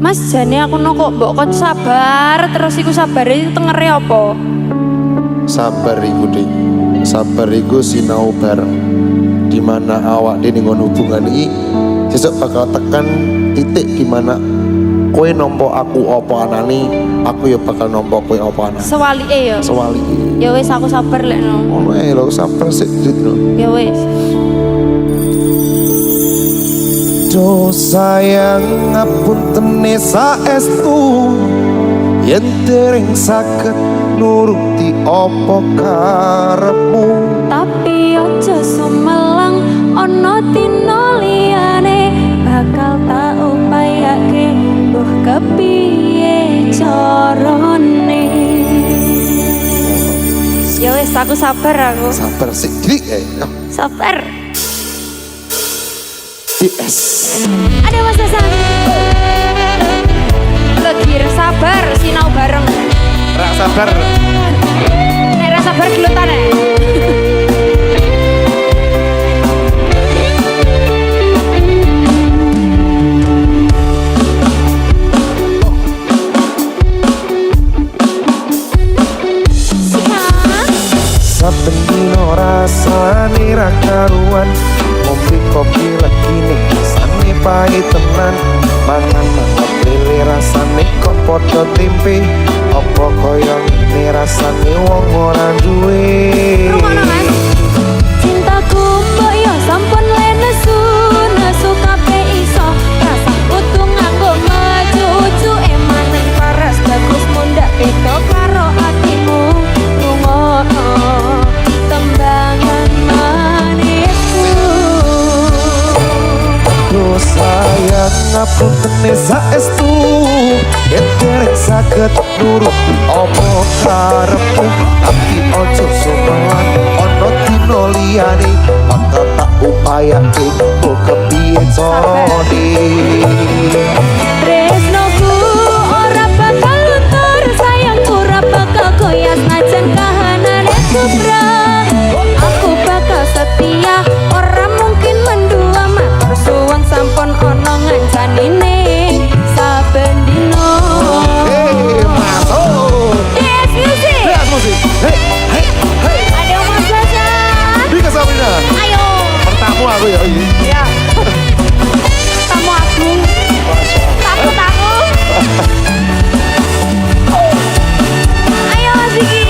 Mas jane aku kok mbok kon sabar terus iku sabare tengere apa? Sabar iku Dik. Sabar iku sinau bareng. Dimana awak dhewe ning hubungan iki sesuk bakal tekan titik dimana kowe nampa aku apa anane, aku ya bakal nampa kowe apa anane. Sewalike ya. Sewalike. Ya wis aku sabar lek no. Ngono ae lho, sabar sik Dit lho. Ya wis. Do sayang ngapuntene saestu yen dereng saged nuruti apa karepmu. Tapi aja sumelang ana dina liyane bakal tak upayake mbuh kepiye carane. Ya wis aku sabar aku. Sabar sik Dik. Sabar. Yes. Ada Mas Hasan. Legir sabar sinau bareng. Ra sabar. Nek ra sabar gelutane. Saben dino rasane ra karuan, ngopi kopi lagi ning rasane pahit tenan. Mangan lele rasane kok padha tempe, apa kaya ngene rasane wong ora duwe. Rumono Mas. Cintaku mbok yo sampun le nesu, nesu kabeh iso. Rasa kudu nganggo maju-uju emanen paras bagus mundak beda karo atimu. Rungono tembangan manisku. Aduh sayang ngapuntene saestu yen dereng saged nuruti apa karepmu. Tapi ojo sumelan ana dina liyane bakal tak upayake kok kepiye carane. Tresnoku ora bakal luntur, sayangku ora bakal goyah najan kahanane kubrah. Aku bakal setia, ora mungkin mendua matur suwun sampun ana ngancanine saben dina. Masuk. Yes music. Lihat musik. Hei, hei, hei. Ada Mas Hasan. Bika Sabrina. Ayo. Pertamu aku ya. Ya. Tamu agung. Takut aku. Ayo Mas Diki.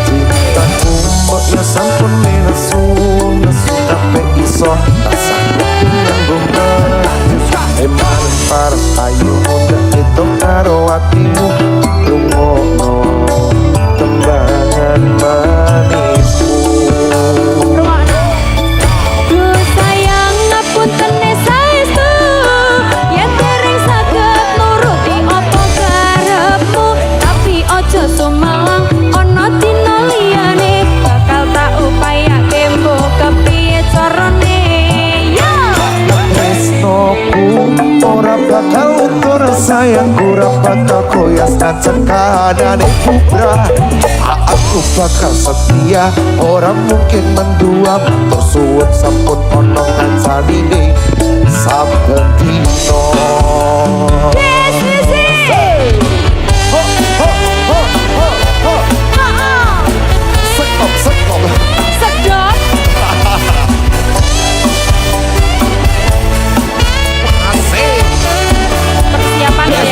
Cintaku mbok ya sampun nesu, nesu kabeh iso. Rasa kudu nganggo maju. Emang paras ayu muda itu karo atimu. Lungono tembangan manisku. Duh sayang ngapunten saestu yen dereng saged nuruti apa karepmu. Tapi aja sumelang ana dina liyane bakal tak upayake mbok kepiye carane. Yo Tresnoku ora bakal luntur, sayangku ora bakal goyah najan kahanane kubrah. Aku bakal setia, ora mungkin mendua matur suwun sampun ana ngancanine saben dina. yes music. Ho ho ho ho ho. Sekop sekop. Sedot. Asik. Persiapan ya.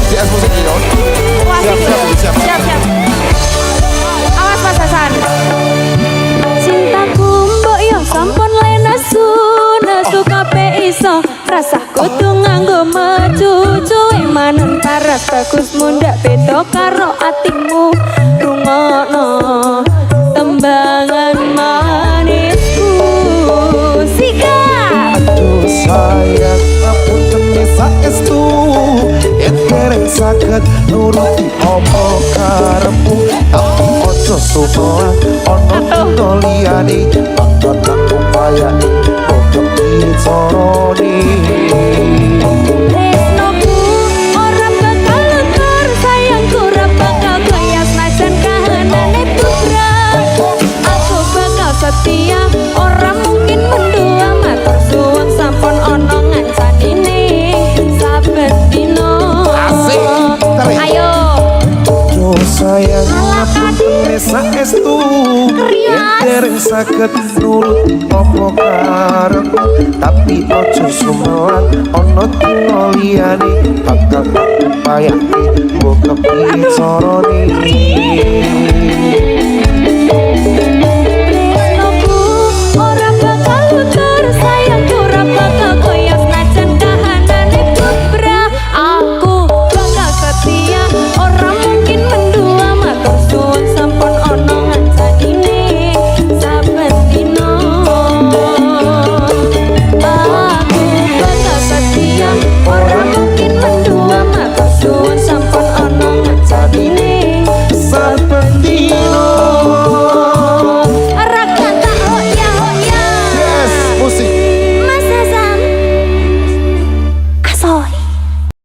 Yes musik ya. Wah, Siap, siap, siap. siap, siap. Awas Mas Hasan. Cintaku mbok yo sampun le nesu, nesu kabeh iso. Rasa kudu nganggo maju, cuy manen paras bagus mundak beda karo atimu. Rungono tembangan manisku. Sikat. Aduh sayang ngapunten saestu yen dereng saged nuruti apa karepmu. Tapi ojo sumelang ono dina liyane bakal tak upayane kok dicorone. Tresnoku ora bakal luntur, sayangku ora bakal goyah senajan kahanane putra. Aku bakal setia, ora mungkin mendua, matur suwun sampun ana ngancanine saben dina. Asik, tarik. Ayo Yo sayang ngapun saestu yen dereng saged nurut apa karepku, tapi ojo sumelang ana dina liyane bakal tak upayake mbok kepiye carane.